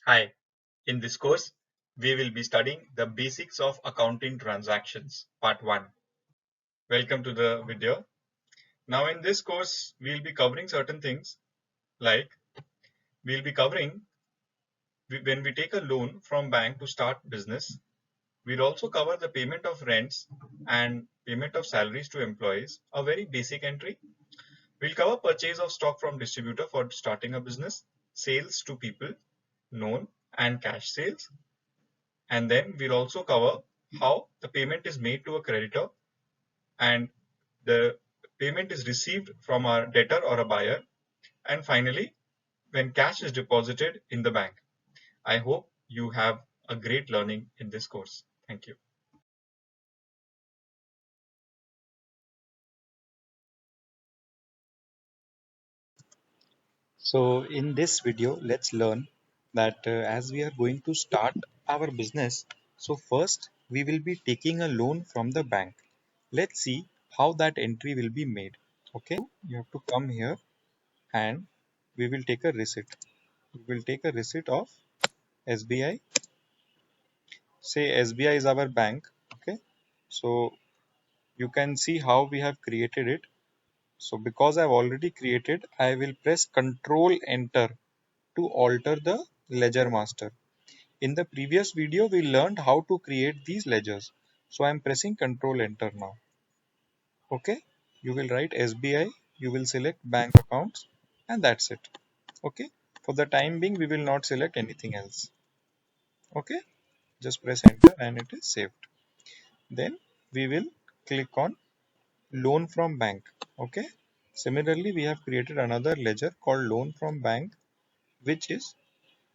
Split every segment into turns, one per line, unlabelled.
Hi, in this course, we will be studying the basics of accounting transactions, part 1. Welcome to the video. Now in this course, we'll be covering certain things like we'll be covering when we take a loan from bank to start business. We'll also cover the payment of rents and payment of salaries to employees, a very basic entry. We'll cover purchase of stock from distributor for starting a business, sales to people, known and cash sales. And then we'll also cover how the payment is made to a creditor and the payment is received from a debtor or a buyer. And finally, when cash is deposited in the bank. I hope you have a great learning in this course. Thank you.
So in this video, let's learn that as we are going to start our business, so first we will be taking a loan from the bank. Let's see how that entry will be made. Okay, you have to come here and we will take a receipt. We will take a receipt of SBI. Say SBI is our bank. Okay, so you can see how we have created it. So because I've already created, I will press Control Enter to alter the ledger master. In the previous video, we learned how to create these ledgers. So I'm pressing Control Enter now. Okay, you will write SBI, you will select bank accounts, and that's it. Okay, for the time being, we will not select anything else. Okay, just press Enter and it is saved. Then we will click on Loan from Bank. Okay, similarly, we have created another ledger called Loan from Bank, which is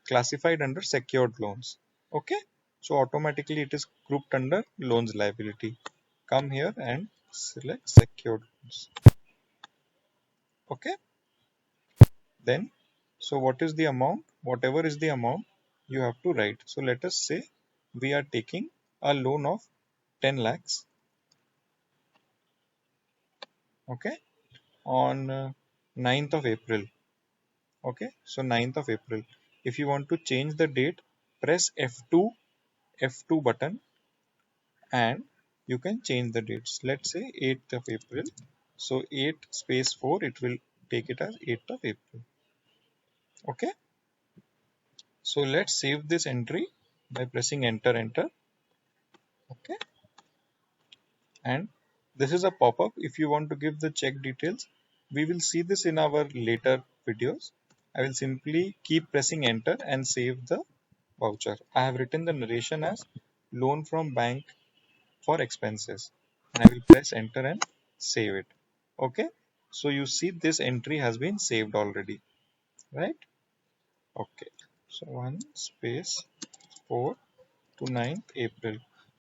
classified under secured loans. Okay, so automatically it is grouped under loans liability. Come here and select secured loans. Okay, then so what is the amount? Whatever is the amount you have to write. So let us say we are taking a loan of 10 lakhs. Okay, on 9th of April. Okay, so 9th of April. If you want to change the date, press F2 button and you can change the dates. Let's say 8th of April. So 8 space 4, it will take it as 8th of April. Okay. So let's save this entry by pressing enter. Okay. And this is a pop-up. If you want to give the check details, we will see this in our later videos. I will simply keep pressing enter and save the voucher. I have written the narration as loan from bank for expenses and I will press enter and save it. Okay, so you see this entry has been saved already, right? Okay, so 1 space 4 to 9th April.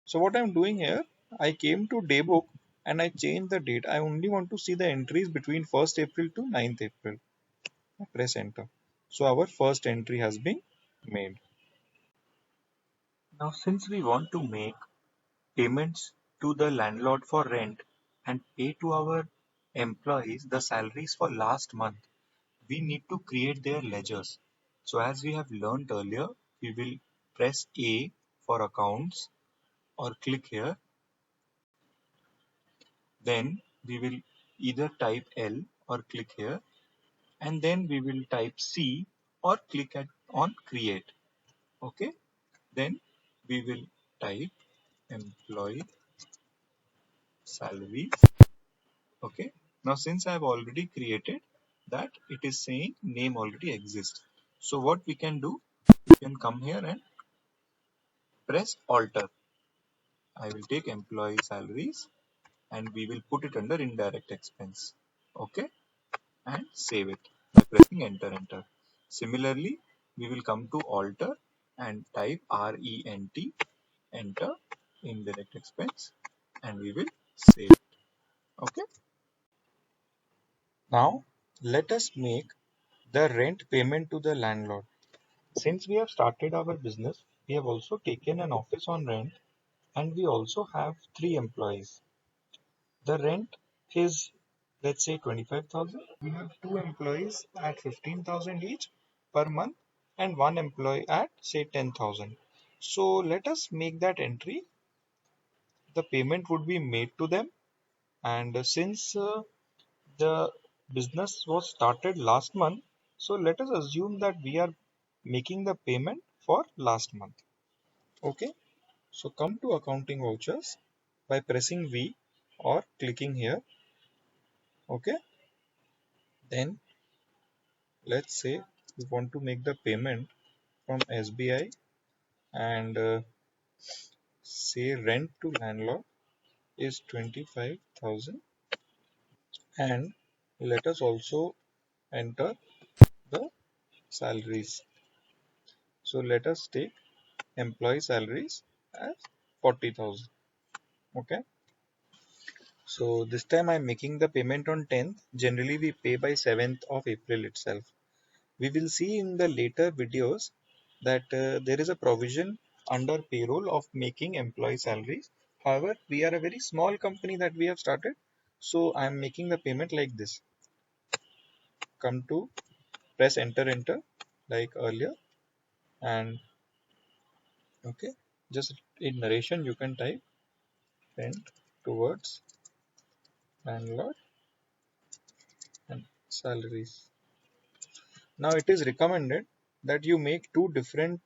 So what I'm doing here, I came to daybook and I changed the date. I only want to see the entries between 1st April to 9th April. I press enter. So our first entry has been made.
Now, since we want to make payments to the landlord for rent and pay to our employees the salaries for last month, we need to create their ledgers. So as we have learned earlier, we will press A for accounts or click here. Then we will either type L or click here and then we will type C or click on create. Okay. Then we will type employee salary. Okay. Now since I have already created that, it is saying name already exists. So what we can do, we can come here and press alter. I will take employee salaries and we will put it under indirect expense. Okay, and save it by pressing enter. Similarly, we will come to alter and type RENT, enter indirect expense, and we will save it. Okay.
Now let us make the rent payment to the landlord. Since we have started our business, we have also taken an office on rent and we also have 3 employees. The rent is, let's say, 25,000. We have 2 employees at 15,000 each per month. and one employee at say 10,000. So let us make that entry. The payment would be made to them, and since the business was started last month, so let us assume that we are making the payment for last month. Okay, so come to accounting vouchers by pressing V or clicking here. Okay, then let's say we want to make the payment from SBI, and say rent to landlord is 25,000, and let us also enter the salaries. So let us take employee salaries as 40,000. Okay, so this time I'm making the payment on 10th. Generally we pay by 7th of April itself. We will see in the later videos that there is a provision under payroll of making employee salaries. However, we are a very small company that we have started, so I am making the payment like this. Come to press enter like earlier, and okay, just in narration you can type rent towards landlord and salaries. Now it is recommended that you make two different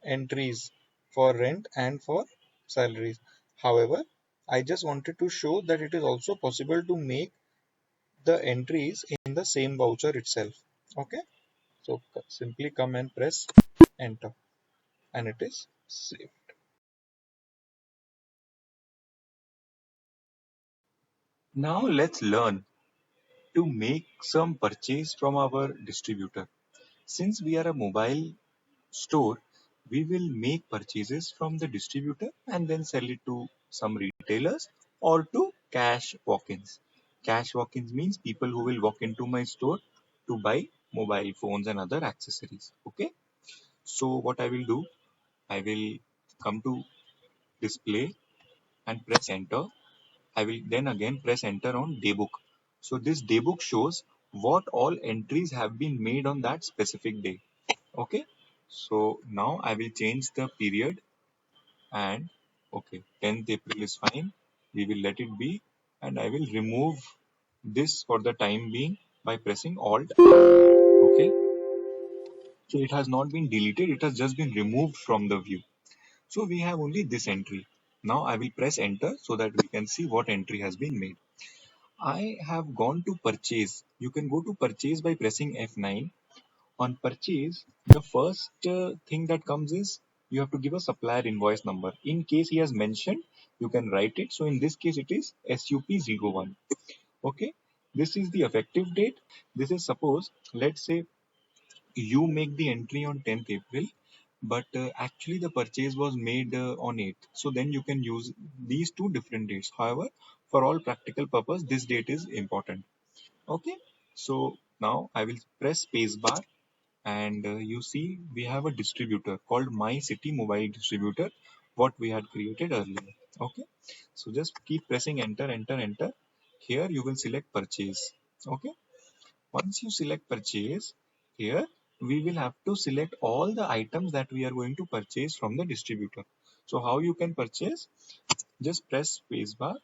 entries for rent and for salaries. However, I just wanted to show that it is also possible to make the entries in the same voucher itself. Okay, so simply come and press enter, and it is saved. Now let's learn to make some purchase from our distributor. Since we are a mobile store, we will make purchases from the distributor and then sell it to some retailers or to cash walk-ins. Cash walk-ins means people who will walk into my store to buy mobile phones and other accessories. Okay, so what I will do, I will come to display and press enter. I will then again press enter on daybook. So this daybook shows what all entries have been made on that specific day. Okay, so now I will change the period, and okay, 10th April is fine. We will let it be, and I will remove this for the time being by pressing Alt. Okay, so it has not been deleted, it has just been removed from the view. So we have only this entry. Now I will press enter so that we can see what entry has been made. I have gone to purchase. You can go to purchase by pressing F9. On purchase, the first thing that comes is you have to give a supplier invoice number. In case he has mentioned, you can write it. So in this case, it is SUP01. Okay, this is the effective date. This is suppose, let's say you make the entry on 10th April, but actually the purchase was made on 8th. So then you can use these two different dates. However, for all practical purpose, this date is important. Okay, so now I will press spacebar, and you see we have a distributor called My City Mobile Distributor, what we had created earlier. Okay, so just keep pressing enter. Here you will select purchase. Okay, once you select purchase, here we will have to select all the items that we are going to purchase from the distributor. So how you can purchase? Just press spacebar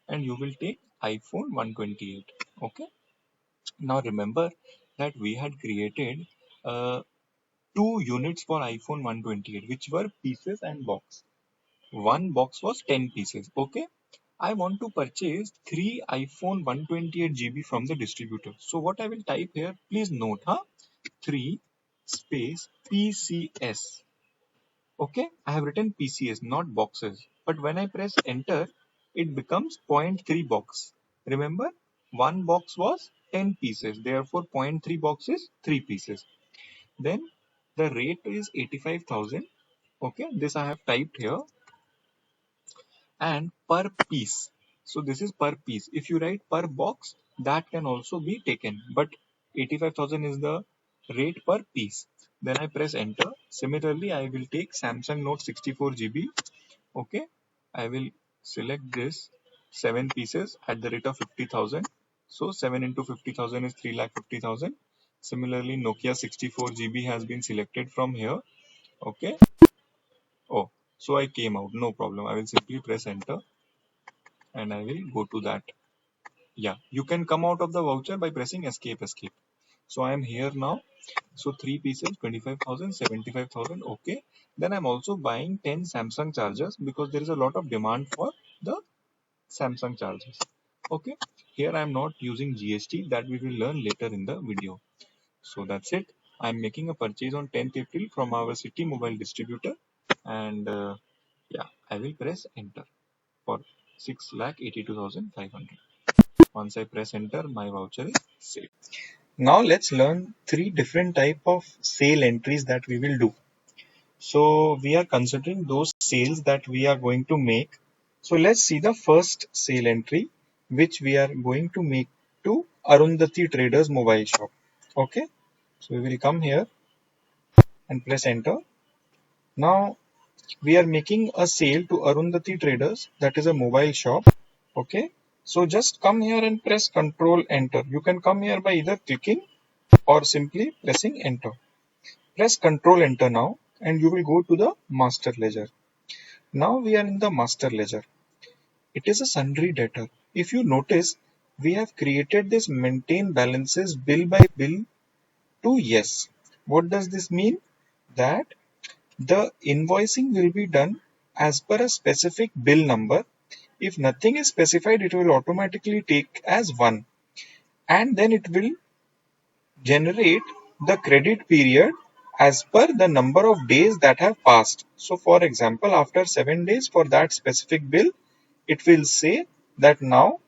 and you will take iPhone 128. Okay, now remember that we had created two units for iPhone 128, which were pieces and box. One box was 10 pieces. Okay, I want to purchase three iPhone 128 GB from the distributor. So what I will type here, please note, 3 space PCS. Okay, I have written PCS, not boxes. But when I press enter, it becomes zero point 0.3 box. Remember, one box was 10 pieces. Therefore, zero point 0.3 box is 3 pieces. Then the rate is 85,000. Okay, this I have typed here, and per piece. So this is per piece. If you write per box, that can also be taken, but 85,000 is the rate per piece. Then I press enter. Similarly, I will take Samsung Note 64 GB. Okay, I will select this 7 pieces at the rate of 50,000. So 7 into 50,000 is 3,50,000. Similarly, Nokia 64 GB has been selected from here. Okay. Oh, so I came out. No problem. I will simply press enter and I will go to that. Yeah, you can come out of the voucher by pressing escape. So I am here now. So 3 pieces, 25,000, 75,000. Okay. Then I'm also buying 10 Samsung chargers because there is a lot of demand for the Samsung chargers. Okay. Here I'm not using GST, that we will learn later in the video. So that's it. I'm making a purchase on 10th April from our City Mobile distributor, and yeah, I will press enter for 6,82,500. Once I press enter, my voucher is saved. Now let's learn three different type of sale entries that we will do. So we are considering those sales that we are going to make. So let's see the first sale entry which we are going to make to Arundhati Traders mobile shop. Okay, so we will come here and press enter. Now we are making a sale to Arundhati Traders, that is a mobile shop. Okay, so just come here and press Control Enter. You can come here by either clicking or simply pressing enter. Press Control Enter now and you will go to the master ledger. Now we are in the master ledger. It is a sundry debtor. If you notice, we have created this maintain balances bill by bill to yes. What does this mean? That the invoicing will be done as per a specific bill number. If nothing is specified, it will automatically take as 1, and then it will generate the credit period as per the number of days that have passed. So for example, after 7 days for that specific bill, it will say that now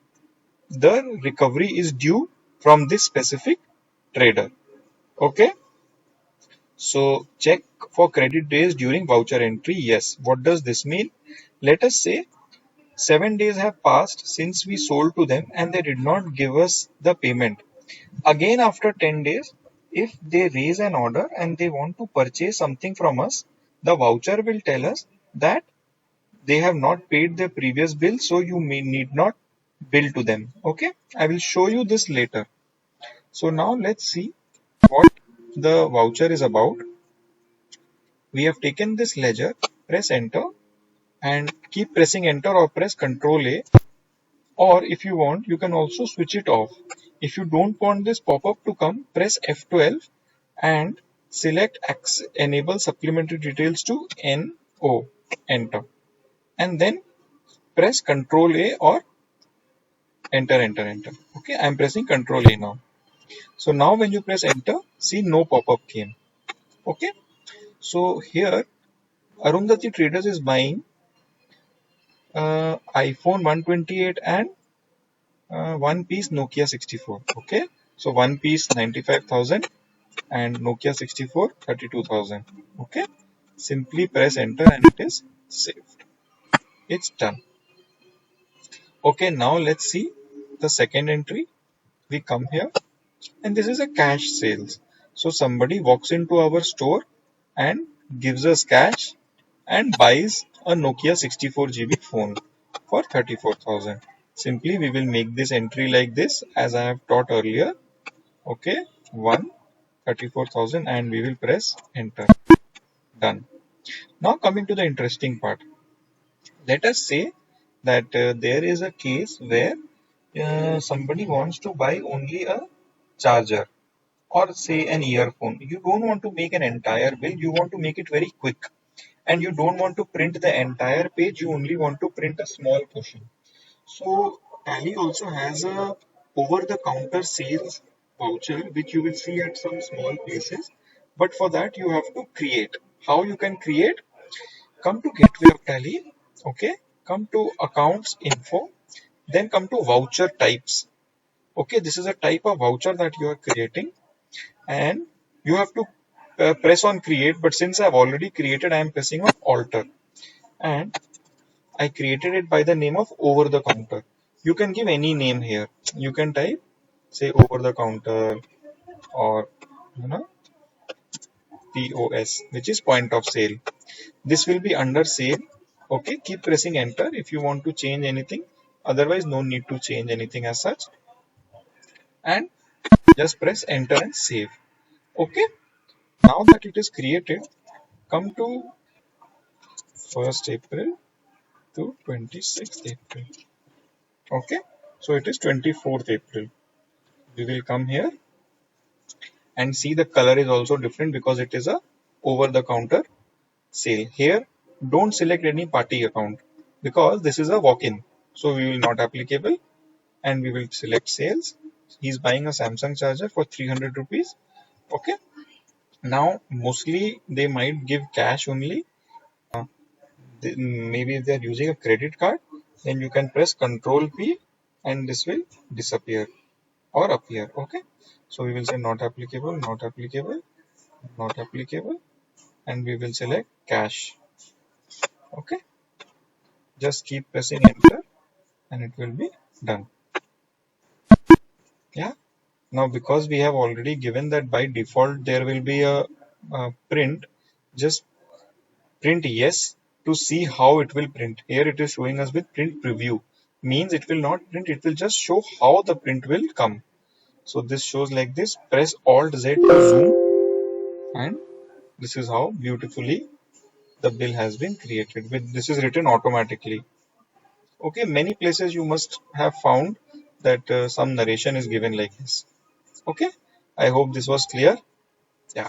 the recovery is due from this specific trader. Okay. So check for credit days during voucher entry. Yes. What does this mean? Let us say 7 days have passed since we sold to them and they did not give us the payment. Again, after 10 days, if they raise an order and they want to purchase something from us, the voucher will tell us that they have not paid their previous bill, so you may need not bill to them. Okay, I will show you this later. So now let's see what the voucher is about. We have taken this ledger, press enter and keep pressing enter or press Ctrl A, or if you want, you can also switch it off. If you don't want this pop-up to come, press F12 and select enable supplementary details to NO, enter, and then press Ctrl A or enter. Okay, I'm pressing Ctrl A now. So now when you press enter, see no pop-up came. Okay, so here Arundhati Traders is buying iPhone 128 and one piece Nokia 64. Okay, so one piece 95,000 and Nokia 64 32,000. Okay, simply press enter and it is saved. It's done. Okay, now let's see the second entry. We come here and this is a cash sales. So somebody walks into our store and gives us cash and buys a Nokia 64 GB phone for 34,000. Simply we will make this entry like this as I have taught earlier. Okay, 34,000 and we will press enter. Done. Now coming to the interesting part. Let us say that there is a case where somebody wants to buy only a charger or say an earphone. You don't want to make an entire bill, you want to make it very quick and you don't want to print the entire page, you only want to print a small portion. So Tally also has a over the counter sales voucher which you will see at some small places, but for that you have to create. How you can create? Come to gateway of Tally, okay, come to accounts info, then come to voucher types. Okay, this is a type of voucher that you are creating and you have to press on create, but since I've already created, I am pressing on alter and I created it by the name of over the counter. You can give any name here. You can type say over the counter or you know POS, which is point of sale. This will be under sale. Okay, keep pressing enter if you want to change anything. Otherwise, no need to change anything as such. And just press enter and save. Okay, now that it is created, come to 1st April to 26th April. Okay, so it is 24th April. We will come here and see the color is also different because it is a over the counter sale. Here, don't select any party account because this is a walk-in. So we will not applicable and we will select sales. He's buying a Samsung charger for 300 rupees. Okay. Now, mostly they might give cash only. Maybe if they are using a credit card, then you can press Control P and this will disappear or appear. Okay. So we will say not applicable, not applicable, not applicable, and we will select cash. Okay. Just keep pressing enter and it will be done. Yeah. Now because we have already given that by default there will be a print, just print yes to see how it will print. Here it is showing us with print preview. Means it will not print, it will just show how the print will come. So this shows like this. Press Alt Z to zoom and this is how beautifully the bill has been created. With this is written automatically. Okay, many places you must have found that some narration is given like this. Okay, I hope this was clear. Yeah.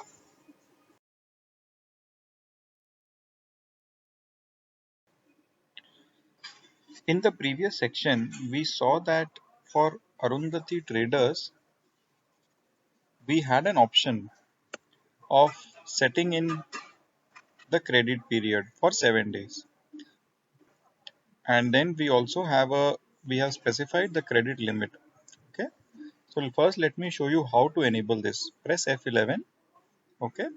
In the previous section, we saw that for Arundhati traders, we had an option of setting in the credit period for 7 days. And then we also we have specified the credit limit. Okay. So first let me show you how to enable this. Press F11. Okay.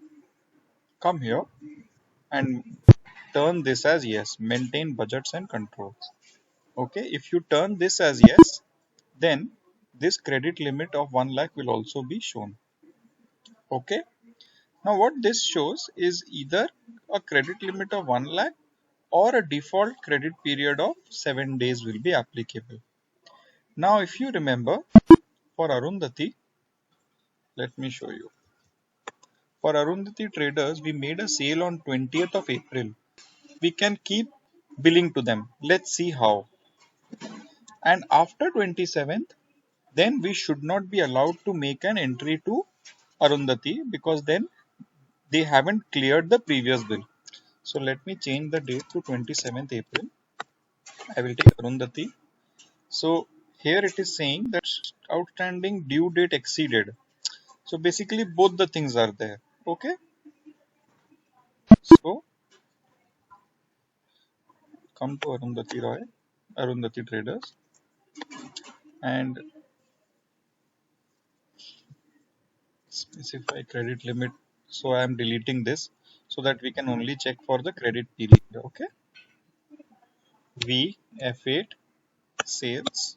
Come here and turn this as yes. Maintain budgets and controls. Okay. If you turn this as yes, then this credit limit of 1 lakh will also be shown. Okay. Now what this shows is either a credit limit of 1 lakh or a default credit period of 7 days will be applicable. Now if you remember, for Arundhati, let me show you. For Arundhati traders, we made a sale on 20th of April. We can keep billing to them. Let's see how. And after 27th, then we should not be allowed to make an entry to Arundhati because then they haven't cleared the previous bill. So let me change the date to 27th April. I will take Arundhati. So here it is saying that outstanding due date exceeded. So basically both the things are there. Okay. So come to Arundhati Roy, Arundhati traders and specify credit limit. So I am deleting this so that we can only check for the credit period. Okay. V F8 sales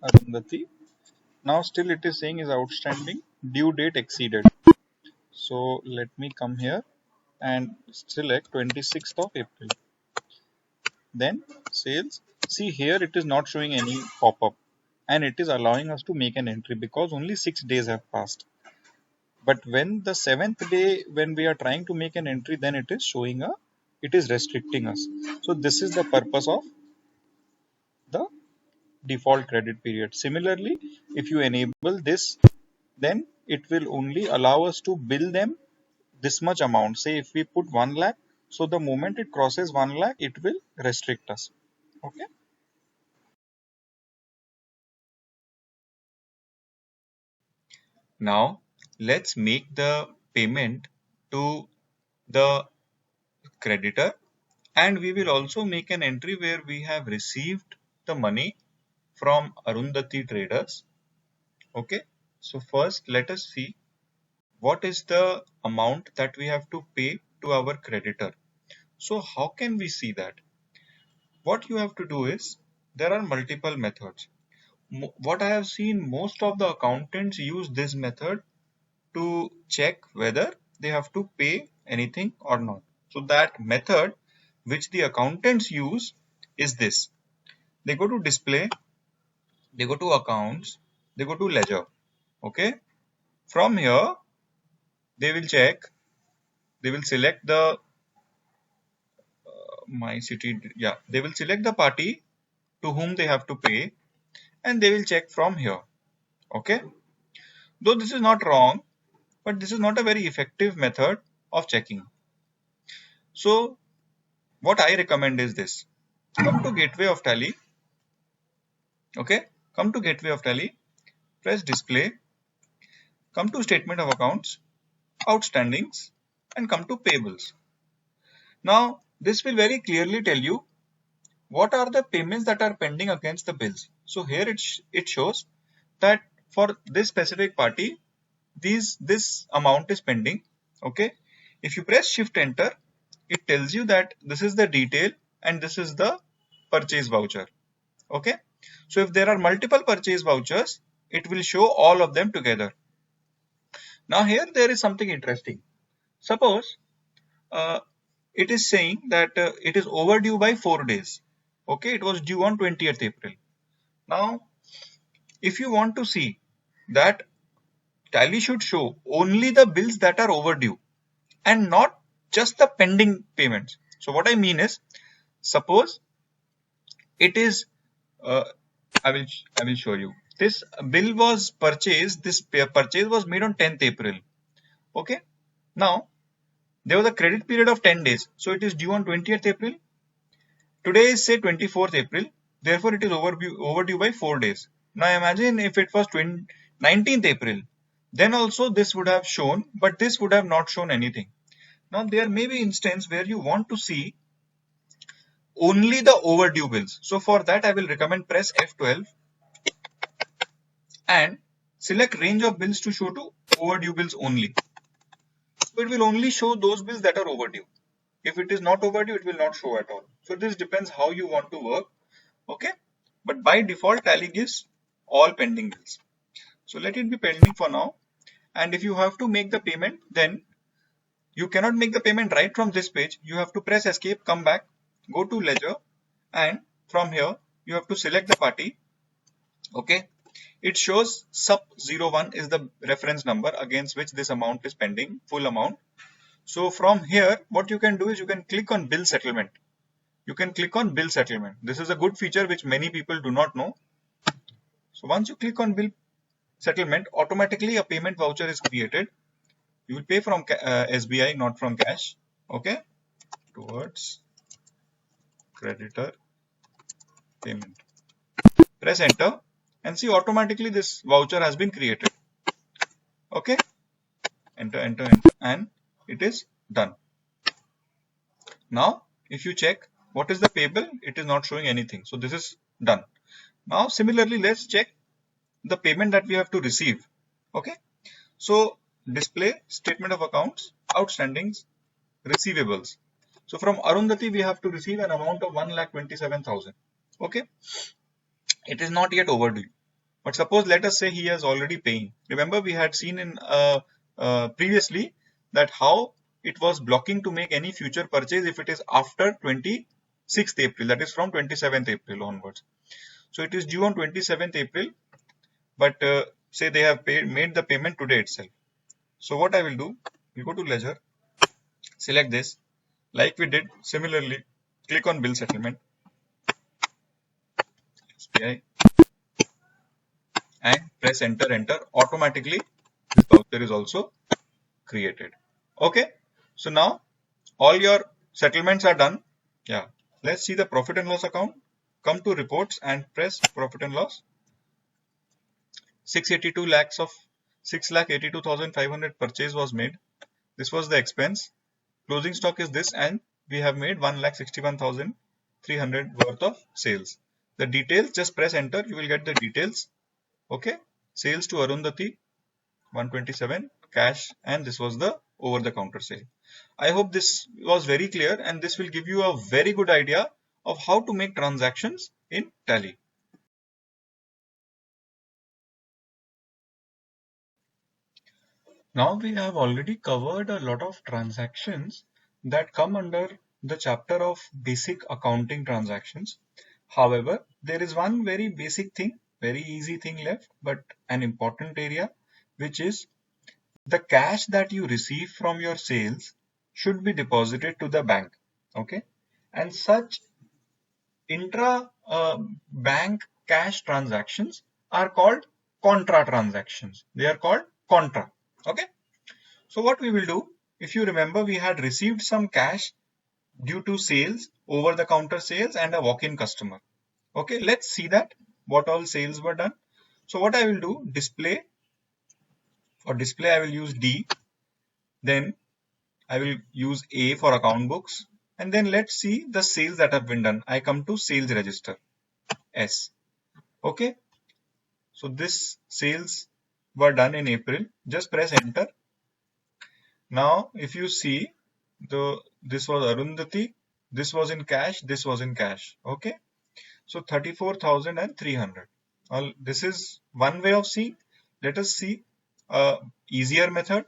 Arundhati. Now still it is saying is outstanding due date exceeded. So let me come here and select 26th of April. Then sales. See here it is not showing any pop-up and it is allowing us to make an entry because only 6 days have passed. But when the 7th day, when we are trying to make an entry, then it is showing it is restricting us. So this is the purpose of the default credit period. Similarly, if you enable this, then it will only allow us to bill them this much amount. Say if we put 1 lakh, so the moment it crosses 1 lakh, it will restrict us. Okay. Now let's make the payment to the creditor and we will also make an entry where we have received the money from Arundhati traders. Okay. So first let us see what is the amount that we have to pay to our creditor. So how can we see that? What you have to do is there are multiple methods. What I have seen, most of the accountants use this method to check whether they have to pay anything or not. So that method which the accountants use is this. They go to display, they go to accounts, they go to ledger. Okay. From here,
they will check, they will select the my city, yeah, they will select the party to whom they have to pay, and they will check from here. Okay, though this is not wrong, but this is not a very effective method of checking. So what I recommend is this: come to gateway of Tally. Okay, come to gateway of Tally, press display, come to statement of accounts, outstandings, and come to payables. Now this will very clearly tell you what are the payments that are pending against the bills. So here it shows that for this specific party, this amount is pending. Okay, if you press shift enter, it tells you that this is the detail and this is the purchase voucher. Okay, so if there are multiple purchase vouchers, it will show all of them together. Now here there is something interesting. Suppose uh, it is saying that it is overdue by 4 days. Okay, it was due on 20th April. Now if you want to see that, Tally should show only the bills that are overdue and not just the pending payments. So what I mean is, suppose it is uh, I will show you. This bill was purchased, this purchase was made on 10th April. Okay, now there was a credit period of 10 days, so it is due on 20th April. Today is say 24th April, therefore it is overdue by 4 days. Now imagine if it was 19th April, then also this would have shown, but this would have not shown anything. Now there may be instance where you want to see only the overdue bills. So for that I will recommend press F12 and select range of bills to show to overdue bills only. So it will only show those bills that are overdue. If it is not overdue, it will not show at all. So this depends how you want to work. Okay, but by default Tally gives all pending bills. So let it be pending for now. And if you have to make the payment, then you cannot make the payment right from this page. You have to press escape, come back, go to ledger, and from here you have to select the party. Okay, it shows sub 01 is the reference number against which this amount is pending, full amount. So from here what you can do is you can click on bill settlement. You can click on bill settlement. This is a good feature which many people do not know. So once you click on bill settlement, automatically a payment voucher is created. You will pay from SBI, not from cash. Okay, towards creditor payment. Press enter and see automatically this voucher has been created. Okay, enter, enter, enter, and it is done. Now if you check what is the payable, it is not showing anything. So this is done. Now similarly, let's check the payment that we have to receive. Okay, so display statement of accounts, outstandings, receivables. So from Arundhati we have to receive an amount of 1,27,000. Okay, it is not yet overdue, but suppose let us say he has already paying. Remember we had seen in previously that how it was blocking to make any future purchase if it is after 26th April, that is from 27th April onwards. So it is due on 27th April, but say they have made the payment today itself. So what I will do, we go to ledger, select this, like we did similarly, click on bill settlement, SBI, and press enter, enter. Automatically this voucher is also created. Okay, so now all your settlements are done. Yeah, let's see the profit and loss account. Come to reports and press profit and loss. 682 lakhs of 6,82,500 purchase was made. This was the expense. Closing stock is this, and we have made 1,61,300 worth of sales. The details, just press enter, you will get the details. Okay, sales to Arundhati 127, cash, and this was the over the counter sale. I hope this was very clear, and this will give you a very good idea of how to make transactions in Tally. Now we have already covered a lot of transactions that come under the chapter of basic accounting transactions. However, there is one very basic thing, very easy thing left, but an important area, which is the cash that you receive from your sales should be deposited to the bank. Okay, and such intra bank cash transactions are called contra transactions. They are called contra. Okay, so what we will do, if you remember, we had received some cash due to sales, over the counter sales, and a walk-in customer. Okay, let's see that what all sales were done. So what I will do, display, for display I will use D, then I will use A for account books, and then let's see the sales that have been done. I come to sales register, S. Okay, so this sales were done in April. Just press enter. Now if you see, this was Arundhati, this was in cash, this was in cash. Okay, so 34,300. This is one way of seeing. Let us see a easier method.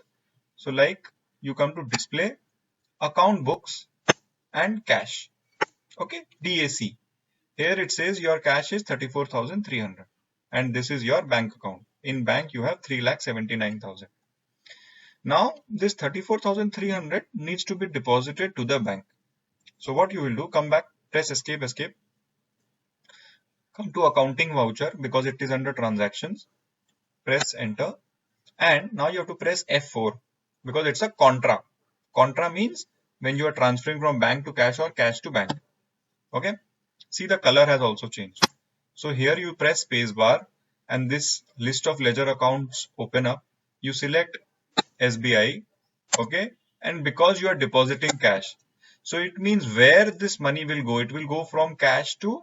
So like, you come to display, account books, and cash. Okay, DAC. Here it says your cash is 34,300 and this is your bank account. In bank you have 3,79,000. Now this 34,300 needs to be deposited to the bank. So what you will do, come back, press escape, come to accounting voucher because it is under transactions, press enter, and now you have to press F4 because it's a contra. Contra means when you are transferring from bank to cash or cash to bank. Okay, see the color has also changed. So here you press space bar and this list of ledger accounts open up. You select SBI, okay, and because you are depositing cash, so it means where this money will go, it will go from cash to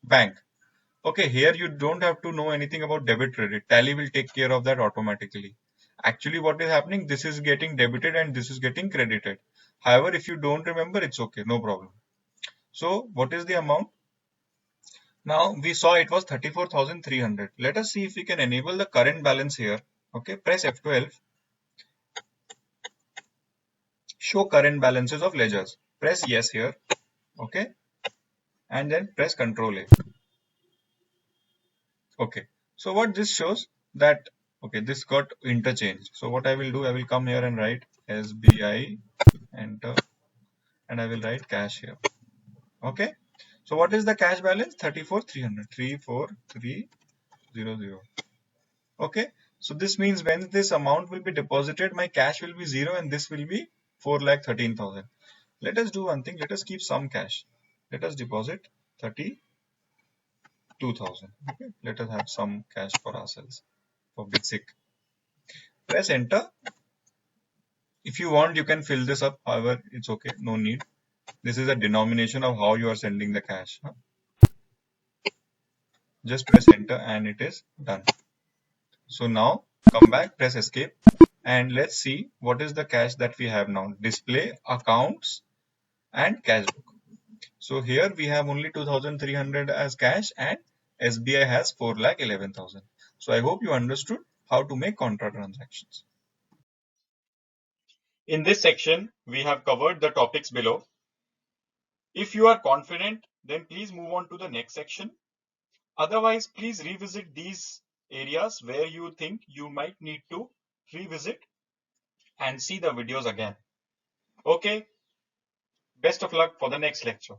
bank. Okay, here you don't have to know anything about debit credit. Tally will take care of that automatically. Actually what is happening, this is getting debited and this is getting credited. However, if you don't remember, it's okay, no problem. So what is the amount? Now we saw it was 34,300. Let us see if we can enable the current balance here. Okay, press F12. Show current balances of ledgers. Press yes here. Okay, and then press Ctrl A. Okay, so what this shows that, okay, this got interchanged. So what I will do, I will come here and write SBI, enter, and I will write cash here. Okay, so what is the cash balance? 34,300. 34,300. Okay, so this means when this amount will be deposited, my cash will be 0 and this will be 4,13,000. Let us do one thing, let us keep some cash. Let us deposit 32,000. Okay, let us have some cash for ourselves for basic. Press enter. If you want, you can fill this up. However, it's okay, no need. This is a denomination of how you are sending the cash. Just press enter and it is done. So now come back, press escape, and let's see what is the cash that we have now. Display, accounts, and cash book. So here we have only 2,300 as cash and SBI has 4,11,000. So I hope you understood how to make contra transactions. In this section, we have covered the topics below. If you are confident, then please move on to the next section. Otherwise, please revisit these areas where you think you might need to revisit and see the videos again. Okay, best of luck for the next lecture.